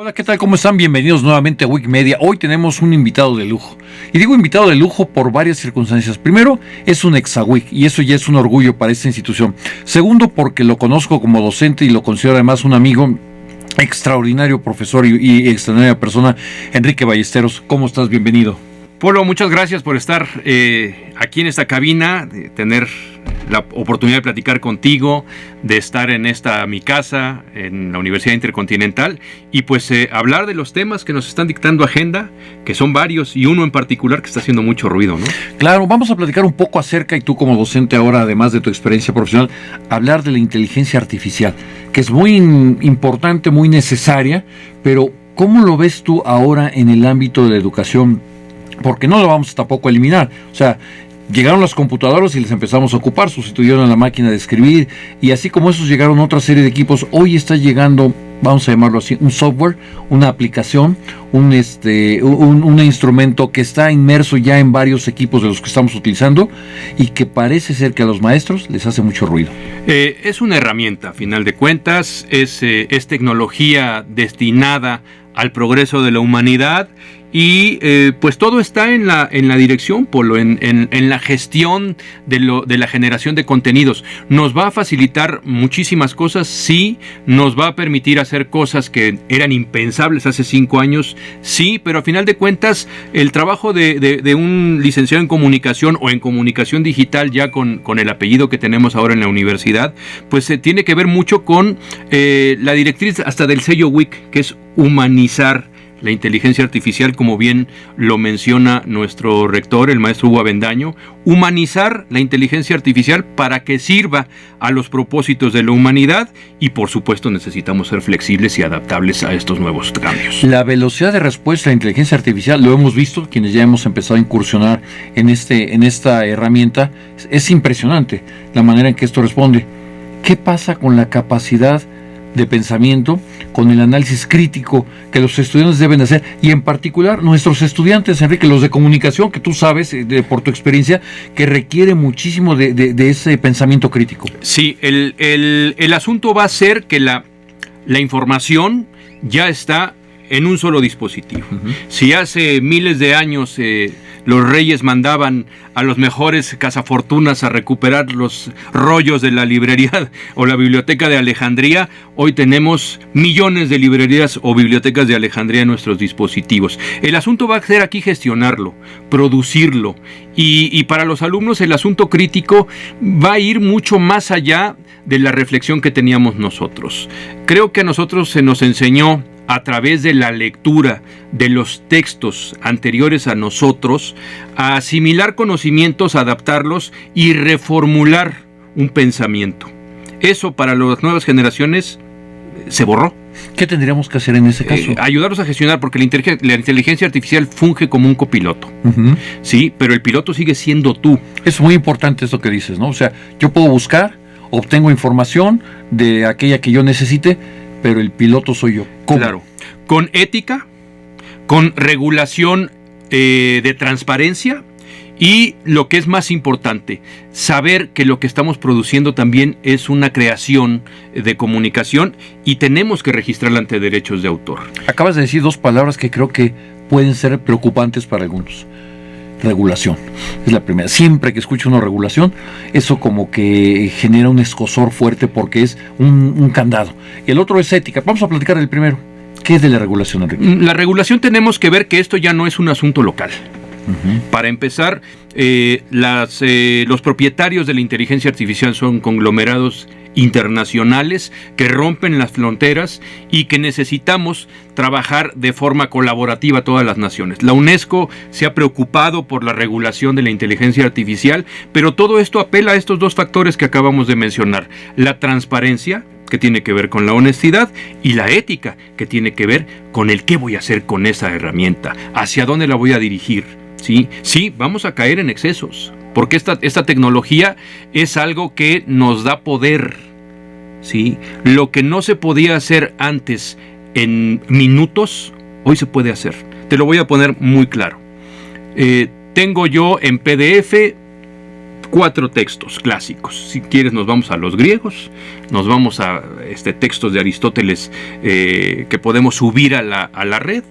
Hola, ¿qué tal? ¿Cómo están? Bienvenidos nuevamente a Wikimedia. Hoy tenemos un invitado de lujo. Y digo invitado de lujo por varias circunstancias. Primero, es un ex-WIC y eso ya es un orgullo para esta institución. Segundo, porque lo conozco como docente y lo considero además un amigo extraordinario, profesor y extraordinaria persona, Enrique Ballesteros. ¿Cómo estás? Bienvenido. Polo, muchas gracias por estar aquí en esta cabina, de tener la oportunidad de platicar contigo, de estar en mi casa, en la Universidad Intercontinental, y pues hablar de los temas que nos están dictando agenda, que son varios, y uno en particular que está haciendo mucho ruido, ¿no? Claro, vamos a platicar un poco acerca, y tú como docente ahora, además de tu experiencia profesional, hablar de la inteligencia artificial, que es muy importante, muy necesaria, pero ¿cómo lo ves tú ahora en el ámbito de la educación? Porque no lo vamos tampoco a eliminar. O sea, llegaron las computadoras y les empezamos a ocupar, sustituyeron a la máquina de escribir, y así como esos llegaron otra serie de equipos, hoy está llegando, vamos a llamarlo así, un software, una aplicación, un instrumento que está inmerso ya en varios equipos de los que estamos utilizando y que parece ser que a los maestros les hace mucho ruido. Es una herramienta, a final de cuentas, es tecnología destinada al progreso de la humanidad. Y pues todo está en la dirección, Polo, en la gestión de la generación de contenidos. Nos va a facilitar muchísimas cosas, sí. Nos va a permitir hacer cosas que eran impensables hace 5 años, sí. Pero a final de cuentas, el trabajo de un licenciado en comunicación o en comunicación digital, ya con el apellido que tenemos ahora en la universidad, pues tiene que ver mucho con la directriz hasta del sello WIC, que es humanizar la inteligencia artificial, como bien lo menciona nuestro rector, el maestro Hugo Avendaño, humanizar la inteligencia artificial para que sirva a los propósitos de la humanidad, y por supuesto necesitamos ser flexibles y adaptables a estos nuevos cambios. La velocidad de respuesta a la inteligencia artificial, lo hemos visto, quienes ya hemos empezado a incursionar en esta herramienta, es impresionante la manera en que esto responde. ¿Qué pasa con la capacidad de pensamiento, con el análisis crítico que los estudiantes deben hacer, y en particular nuestros estudiantes, Enrique, los de comunicación, que tú sabes por tu experiencia que requiere muchísimo de ese pensamiento crítico? Sí, el asunto va a ser que la información ya está en un solo dispositivo. Uh-huh. Si hace miles de años los reyes mandaban a los mejores cazafortunas a recuperar los rollos de la librería o la biblioteca de Alejandría, hoy tenemos millones de librerías o bibliotecas de Alejandría en nuestros dispositivos. El asunto va a ser aquí gestionarlo, producirlo, y para los alumnos el asunto crítico va a ir mucho más allá de la reflexión que teníamos nosotros. Creo que a nosotros se nos enseñó, a través de la lectura de los textos anteriores a nosotros, a asimilar conocimientos, adaptarlos y reformular un pensamiento. Eso para las nuevas generaciones se borró. ¿Qué tendríamos que hacer en ese caso? Ayudarlos a gestionar, porque la inteligencia artificial funge como un copiloto. Uh-huh. Sí, pero el piloto sigue siendo tú. Es muy importante esto que dices, ¿no? O sea, yo puedo buscar, obtengo información de aquella que yo necesite, pero el piloto soy yo. ¿Cómo? Claro, con ética, con regulación de transparencia, y lo que es más importante, saber que lo que estamos produciendo también es una creación de comunicación y tenemos que registrarla ante derechos de autor. Acabas de decir 2 palabras que creo que pueden ser preocupantes para algunos. Regulación, es la primera. Siempre que escucho una regulación, eso como que genera un escozor fuerte porque es un candado. Y el otro es ética. Vamos a platicar del primero. ¿Qué es de la regulación, Enrique? La regulación, tenemos que ver que esto ya no es un asunto local. Uh-huh. Para empezar, los propietarios de la inteligencia artificial son conglomerados internacionales que rompen las fronteras y que necesitamos trabajar de forma colaborativa todas las naciones. La UNESCO se ha preocupado por la regulación de la inteligencia artificial, pero todo esto apela a estos 2 factores que acabamos de mencionar: la transparencia, que tiene que ver con la honestidad, y la ética, que tiene que ver con el qué voy a hacer con esa herramienta, hacia dónde la voy a dirigir. Sí, vamos a caer en excesos, porque esta tecnología es algo que nos da poder, ¿sí? Lo que no se podía hacer antes en minutos, hoy se puede hacer. Te lo voy a poner muy claro. Tengo yo en PDF 4 textos clásicos. Si quieres nos vamos a los griegos, nos vamos a textos de Aristóteles que podemos subir a la red,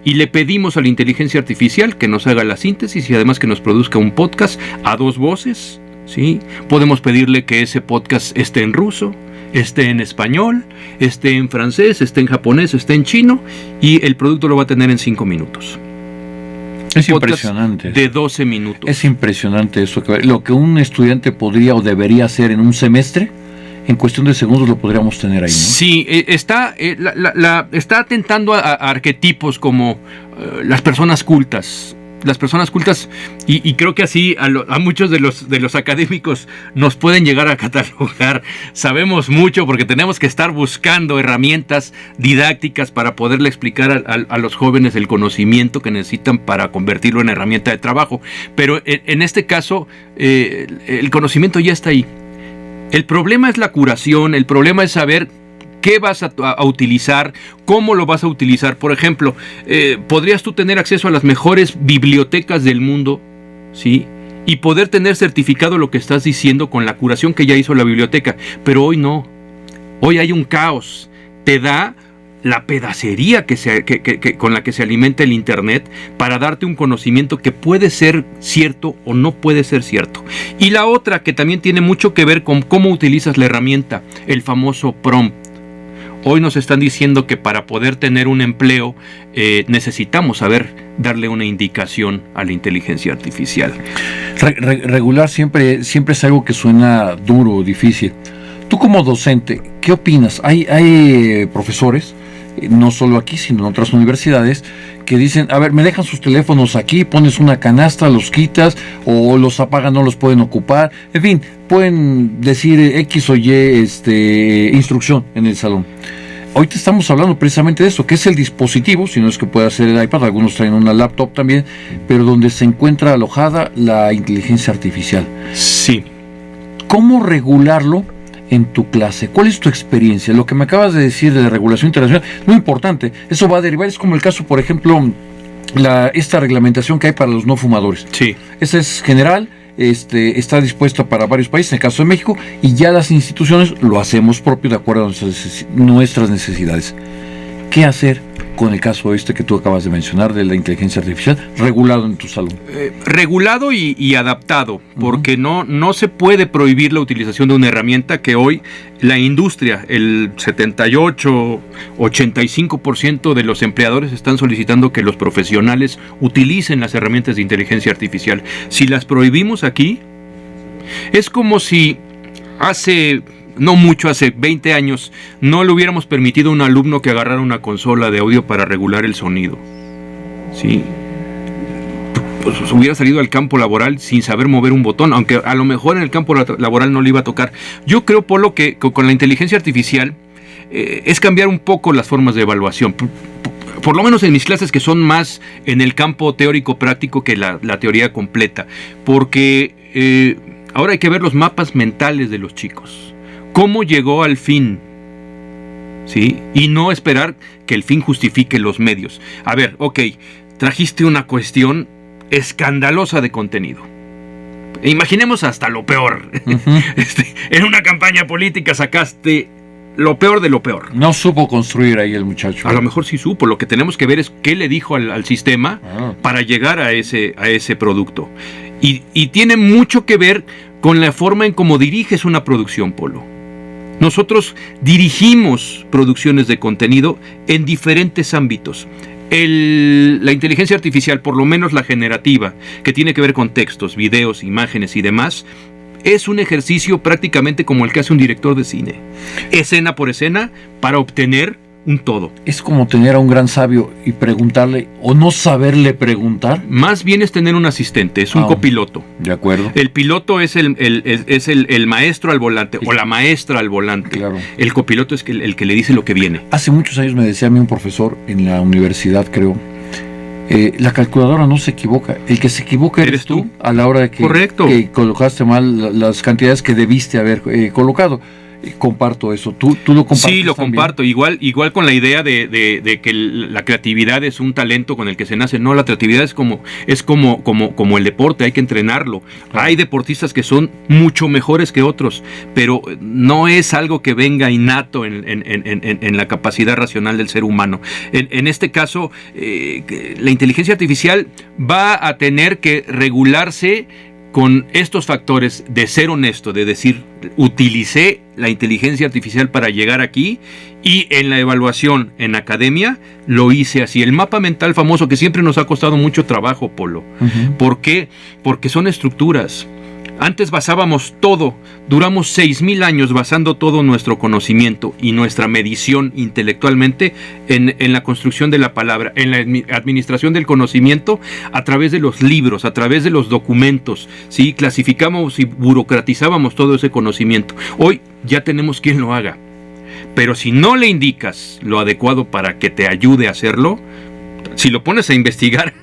y le pedimos a la inteligencia artificial que nos haga la síntesis y además que nos produzca un podcast a 2 voces, ¿sí? Podemos pedirle que ese podcast esté en ruso, esté en español, esté en francés, esté en japonés, esté en chino, y el producto lo va a tener en 5 minutos. Es impresionante. De 12 minutos. Es impresionante eso. Lo que un estudiante podría o debería hacer en un semestre, en cuestión de segundos lo podríamos tener ahí, ¿no? Sí, está atentando a arquetipos como las personas cultas. Las personas cultas, y creo que así a muchos de los académicos nos pueden llegar a catalogar. Sabemos mucho porque tenemos que estar buscando herramientas didácticas para poderle explicar a los jóvenes el conocimiento que necesitan para convertirlo en herramienta de trabajo. Pero en este caso, el conocimiento ya está ahí. El problema es la curación, el problema es saber qué vas a utilizar, cómo lo vas a utilizar. Por ejemplo, podrías tú tener acceso a las mejores bibliotecas del mundo, ¿sí? Y poder tener certificado lo que estás diciendo con la curación que ya hizo la biblioteca. Pero hoy no. Hoy hay un caos. Te da la pedacería con la que se alimenta el Internet para darte un conocimiento que puede ser cierto o no puede ser cierto. Y la otra que también tiene mucho que ver con cómo utilizas la herramienta, el famoso prompt. Hoy nos están diciendo que para poder tener un empleo necesitamos saber darle una indicación a la inteligencia artificial. Regular siempre es algo que suena duro, difícil. Tú como docente, ¿qué opinas? Hay profesores, no solo aquí, sino en otras universidades, que dicen, a ver, me dejan sus teléfonos aquí, pones una canasta, los quitas, o los apagan, no los pueden ocupar, en fin, pueden decir X o Y instrucción en el salón. Hoy te estamos hablando precisamente de eso, que es el dispositivo, si no es que pueda ser el iPad, algunos traen una laptop también, pero donde se encuentra alojada la inteligencia artificial. Sí. ¿Cómo regularlo en tu clase? ¿Cuál es tu experiencia? Lo que me acabas de decir de la regulación internacional, muy importante, eso va a derivar, es como el caso, por ejemplo, esta reglamentación que hay para los no fumadores. Sí. Esa es general, está dispuesta para varios países, en el caso de México, y ya las instituciones lo hacemos propio de acuerdo a nuestras necesidades. ¿Qué hacer con el caso que tú acabas de mencionar de la inteligencia artificial regulado en tu salón? Regulado y adaptado, porque no se puede prohibir la utilización de una herramienta que hoy la industria, el 78-85% de los empleadores están solicitando que los profesionales utilicen las herramientas de inteligencia artificial. Si las prohibimos aquí, es como si hace 20 años, no le hubiéramos permitido a un alumno que agarrara una consola de audio para regular el sonido. ¿Sí? Pues hubiera salido al campo laboral sin saber mover un botón, aunque a lo mejor en el campo laboral no le iba a tocar. Yo creo, Polo, que con la inteligencia artificial es cambiar un poco las formas de evaluación. Por lo menos en mis clases, que son más en el campo teórico práctico que la teoría completa. Porque ahora hay que ver los mapas mentales de los chicos. ¿Cómo llegó al fin? ¿Sí? Y no esperar que el fin justifique los medios. A ver, ok, trajiste una cuestión escandalosa de contenido. Imaginemos hasta lo peor. Uh-huh. En una campaña política sacaste lo peor de lo peor. No supo construir ahí el muchacho. A lo mejor sí supo. Lo que tenemos que ver es qué le dijo al sistema para llegar a ese producto. Y tiene mucho que ver con la forma en cómo diriges una producción, Polo. Nosotros dirigimos producciones de contenido en diferentes ámbitos. La inteligencia artificial, por lo menos la generativa, que tiene que ver con textos, videos, imágenes y demás, es un ejercicio prácticamente como el que hace un director de cine. Escena por escena, para obtener un todo. Es como tener a un gran sabio y preguntarle o no saberle preguntar. Más bien es tener un asistente, es un copiloto. De acuerdo. El piloto es el maestro al volante o la maestra al volante. Claro. El copiloto es el que le dice lo que viene. Hace muchos años me decía a mí un profesor en la universidad, creo, la calculadora no se equivoca. El que se equivoca eres tú a la hora de que, correcto, que colocaste mal las cantidades que debiste haber colocado. comparto eso. ¿Tú lo compartes? Sí, lo también? comparto. Igual con la idea de que la creatividad es un talento con el que se nace. No, la creatividad es como el deporte, hay que entrenarlo. Claro. Hay deportistas que son mucho mejores que otros, pero no es algo que venga innato en la capacidad racional del ser humano. En este caso, la inteligencia artificial va a tener que regularse con estos factores de ser honesto, de decir, utilicé la inteligencia artificial para llegar aquí, y en la evaluación en academia lo hice así. El mapa mental famoso que siempre nos ha costado mucho trabajo, Polo. Uh-huh. ¿Por qué? Porque son estructuras. Antes basábamos todo, duramos 6,000 años basando todo nuestro conocimiento y nuestra medición intelectualmente en la construcción de la palabra, en la administración del conocimiento a través de los libros, a través de los documentos, ¿sí? Clasificábamos y burocratizábamos todo ese conocimiento. Hoy ya tenemos quien lo haga, pero si no le indicas lo adecuado para que te ayude a hacerlo, si lo pones a investigar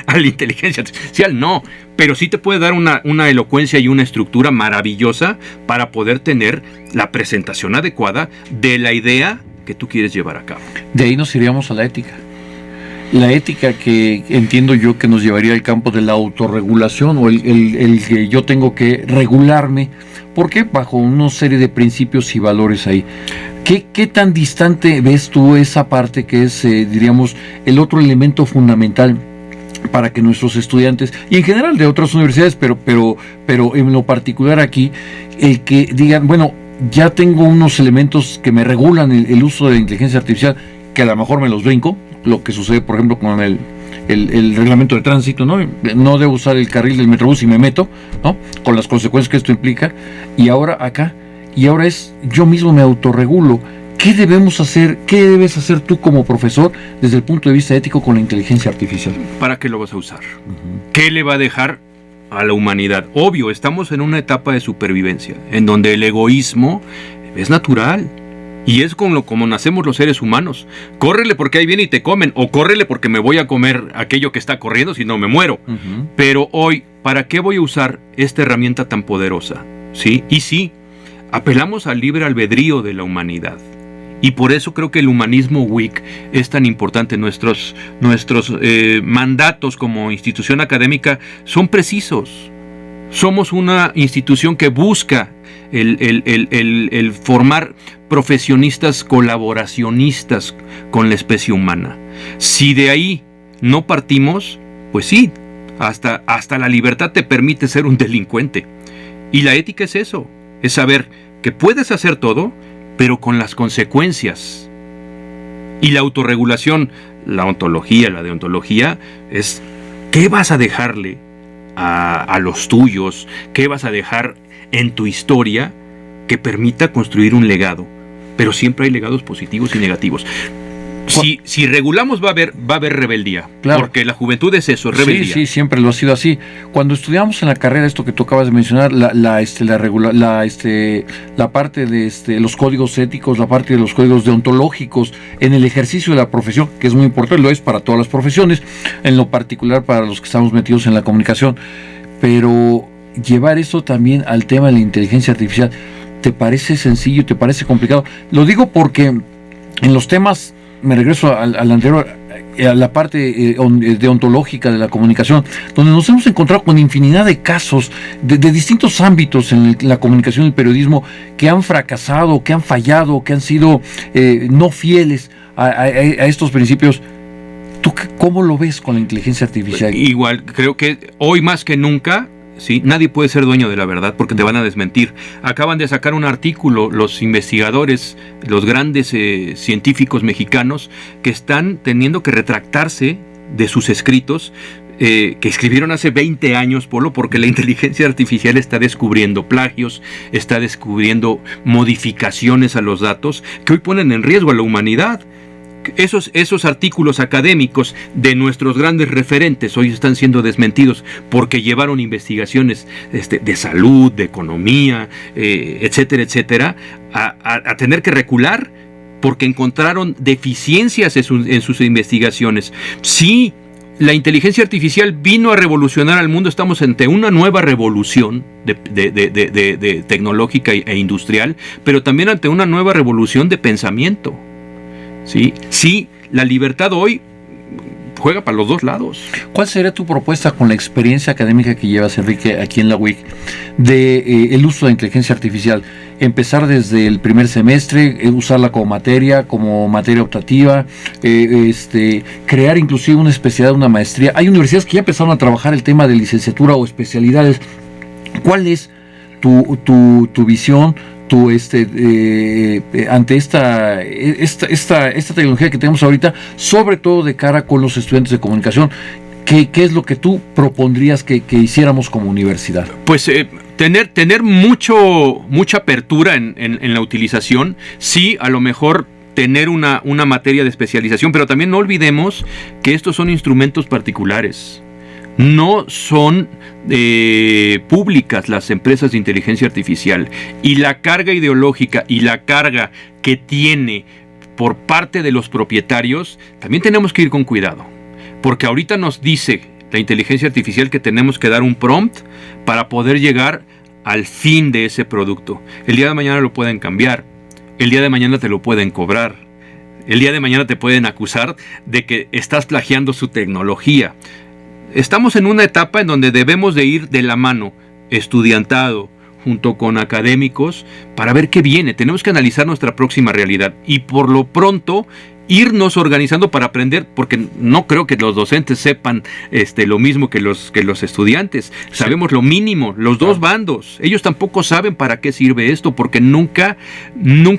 a la inteligencia artificial, no, pero sí te puede dar una elocuencia y una estructura maravillosa para poder tener la presentación adecuada de la idea que tú quieres llevar a cabo. De ahí nos iríamos a la ética. La ética que entiendo yo que nos llevaría al campo de la autorregulación, o el que yo tengo que regularme, porque bajo una serie de principios y valores ahí. ¿Qué tan distante ves tú esa parte que es, diríamos, el otro elemento fundamental para que nuestros estudiantes, y en general de otras universidades, pero en lo particular aquí, el que digan, bueno, ya tengo unos elementos que me regulan el uso de la inteligencia artificial, que a lo mejor me los brinco, lo que sucede, por ejemplo, con el reglamento de tránsito, ¿no? No debo usar el carril del Metrobús y me meto, ¿no? Con las consecuencias que esto implica, y ahora acá, yo mismo me autorregulo. ¿Qué debemos hacer? ¿Qué debes hacer tú como profesor desde el punto de vista ético con la inteligencia artificial? ¿Para qué lo vas a usar? ¿Qué le va a dejar a la humanidad? Obvio, estamos en una etapa de supervivencia, en donde el egoísmo es natural. Y es como nacemos los seres humanos. Córrele porque ahí viene y te comen, o córrele porque me voy a comer aquello que está corriendo, si no me muero. Uh-huh. Pero hoy, ¿para qué voy a usar esta herramienta tan poderosa? ¿Sí? Y sí, apelamos al libre albedrío de la humanidad. Y por eso creo que el humanismo WIC es tan importante. Nuestros mandatos como institución académica son precisos. Somos una institución que busca el formar profesionistas colaboracionistas con la especie humana. Si de ahí no partimos, pues sí, hasta la libertad te permite ser un delincuente. Y la ética es eso, es saber que puedes hacer todo, pero con las consecuencias. Y la autorregulación, la ontología, la deontología, es ¿qué vas a dejarle a los tuyos? ¿Qué vas a dejar en tu historia que permita construir un legado? Pero siempre hay legados positivos y negativos. Si regulamos va a haber rebeldía, claro. Porque la juventud es eso, rebeldía. Sí, siempre lo ha sido así. Cuando estudiamos en la carrera esto que tú acabas de mencionar, la parte de los códigos éticos, la parte de los códigos deontológicos en el ejercicio de la profesión, que es muy importante, lo es para todas las profesiones, en lo particular para los que estamos metidos en la comunicación, pero llevar eso también al tema de la inteligencia artificial, ¿te parece sencillo? ¿Te parece complicado? Lo digo porque en los temas, me regreso al anterior, a la parte deontológica de la comunicación, donde nos hemos encontrado con infinidad de casos de distintos ámbitos en la comunicación y el periodismo que han fracasado, que han fallado, que han sido no fieles a estos principios. ¿Tú cómo lo ves con la inteligencia artificial? Igual, creo que hoy más que nunca, ¿sí? Nadie puede ser dueño de la verdad porque te van a desmentir. Acaban de sacar un artículo los investigadores, los grandes científicos mexicanos, que están teniendo que retractarse de sus escritos que escribieron hace 20 años, Polo, porque la inteligencia artificial está descubriendo plagios, está descubriendo modificaciones a los datos que hoy ponen en riesgo a la humanidad. Esos artículos académicos de nuestros grandes referentes hoy están siendo desmentidos porque llevaron investigaciones de salud, de economía, etcétera, etcétera, a tener que recular porque encontraron deficiencias en sus investigaciones. Sí, La inteligencia artificial vino a revolucionar al mundo. Estamos ante una nueva revolución de tecnológica e industrial, pero también ante una nueva revolución de pensamiento. Sí, la libertad hoy juega para los dos lados. ¿Cuál sería tu propuesta con la experiencia académica que llevas, Enrique, aquí en la UIC, de el uso de inteligencia artificial? Empezar desde el primer semestre, usarla como materia optativa, crear inclusive una especialidad, una maestría. Hay universidades que ya empezaron a trabajar el tema de licenciatura o especialidades. ¿Cuál es tu visión, ante esta tecnología que tenemos ahorita, sobre todo de cara con los estudiantes de comunicación? ¿Qué es lo que tú propondrías que hiciéramos como universidad? Pues tener mucha apertura en la utilización. Sí, a lo mejor tener una materia de especialización, pero también no olvidemos que estos son instrumentos particulares. No son públicas las empresas de inteligencia artificial, y la carga ideológica y la carga que tiene por parte de los propietarios, también tenemos que ir con cuidado, porque ahorita nos dice la inteligencia artificial que tenemos que dar un prompt para poder llegar al fin de ese producto. El día de mañana lo pueden cambiar, el día de mañana te lo pueden cobrar, el día de mañana te pueden acusar de que estás plagiando su tecnología. Estamos en una etapa en donde debemos de ir de la mano, estudiantado, junto con académicos, para ver qué viene. Tenemos que analizar nuestra próxima realidad y por lo pronto irnos organizando para aprender, porque no creo que los docentes sepan lo mismo que los estudiantes. Sabemos lo mínimo, los dos bandos. Ellos tampoco saben para qué sirve esto, porque nunca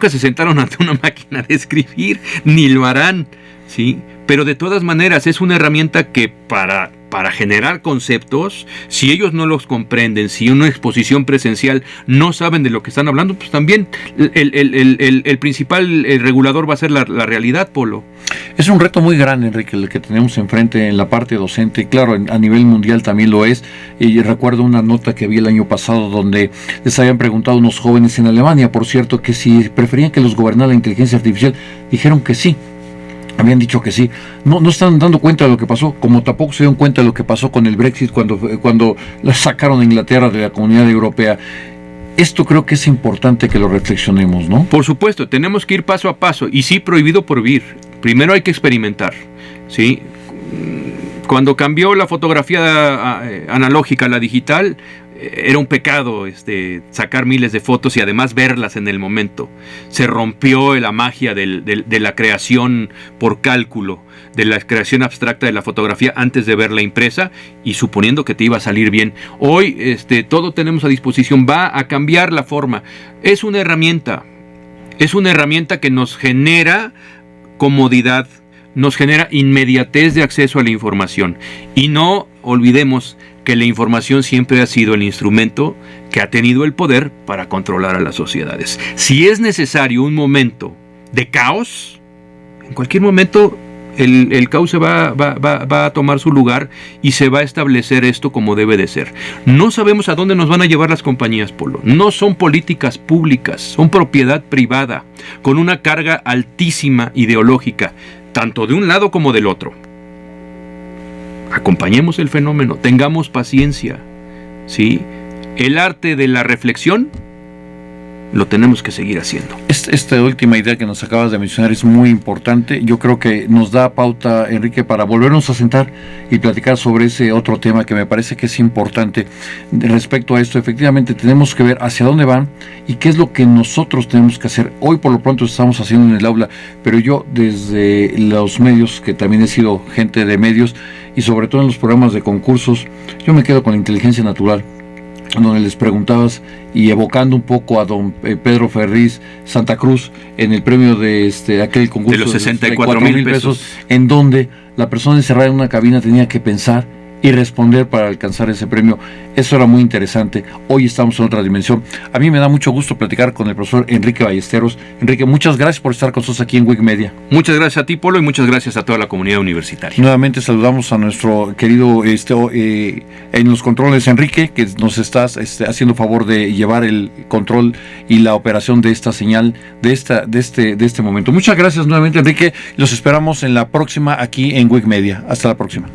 se sentaron ante una máquina de escribir, ni lo harán, ¿sí? Pero de todas maneras es una herramienta que para generar conceptos, si ellos no los comprenden, si en una exposición presencial no saben de lo que están hablando, pues también el principal regulador va a ser la realidad, Polo. Es un reto muy grande, Enrique, el que tenemos enfrente en la parte docente. Claro, a nivel mundial también lo es. Y recuerdo una nota que vi el año pasado donde les habían preguntado a unos jóvenes en Alemania, por cierto, que si preferían que los gobernara la inteligencia artificial. Dijeron que sí. Habían dicho que sí. No están dando cuenta de lo que pasó, como tampoco se dieron cuenta de lo que pasó con el Brexit cuando la sacaron a Inglaterra de la Comunidad Europea. Esto creo que es importante que lo reflexionemos, ¿no? Por supuesto, tenemos que ir paso a paso, y sí, prohibido prohibir. Primero hay que experimentar, ¿sí? Cuando cambió la fotografía analógica a la digital, era un pecado sacar miles de fotos y además verlas en el momento. Se rompió la magia de la creación por cálculo, de la creación abstracta de la fotografía antes de verla impresa y suponiendo que te iba a salir bien. Hoy todo tenemos a disposición, va a cambiar la forma. Es una herramienta que nos genera comodidad, nos genera inmediatez de acceso a la información, y no olvidemos que la información siempre ha sido el instrumento que ha tenido el poder para controlar a las sociedades. Si es necesario un momento de caos, en cualquier momento el caos se va a tomar su lugar y se va a establecer esto como debe de ser. No sabemos a dónde nos van a llevar las compañías, Polo. No son políticas públicas, son propiedad privada, con una carga altísima ideológica, tanto de un lado como del otro. Acompañemos el fenómeno, tengamos paciencia, ¿sí? El arte de la reflexión lo tenemos que seguir haciendo. Esta última idea que nos acabas de mencionar es muy importante. Yo creo que nos da pauta, Enrique, para volvernos a sentar y platicar sobre ese otro tema que me parece que es importante. Respecto a esto, efectivamente tenemos que ver hacia dónde van y qué es lo que nosotros tenemos que hacer. Hoy por lo pronto estamos haciendo en el aula, pero yo desde los medios, que también he sido gente de medios, y sobre todo en los programas de concursos, yo me quedo con la inteligencia natural, donde les preguntabas, y evocando un poco a don Pedro Ferriz Santa Cruz en el premio de aquel concurso de los 64,000 pesos, en donde la persona encerrada en una cabina tenía que pensar y responder para alcanzar ese premio. Eso era muy interesante. Hoy estamos en otra dimensión. A mí me da mucho gusto platicar con el profesor Enrique Ballesteros. Enrique, muchas gracias por estar con nosotros aquí en Wikimedia. Muchas gracias a ti, Polo, y muchas gracias a toda la comunidad universitaria. Nuevamente saludamos a nuestro querido en los controles, Enrique, que nos estás haciendo favor de llevar el control y la operación de esta señal de este momento. Muchas gracias nuevamente, Enrique. Los esperamos en la próxima aquí en Wikimedia. Hasta la próxima.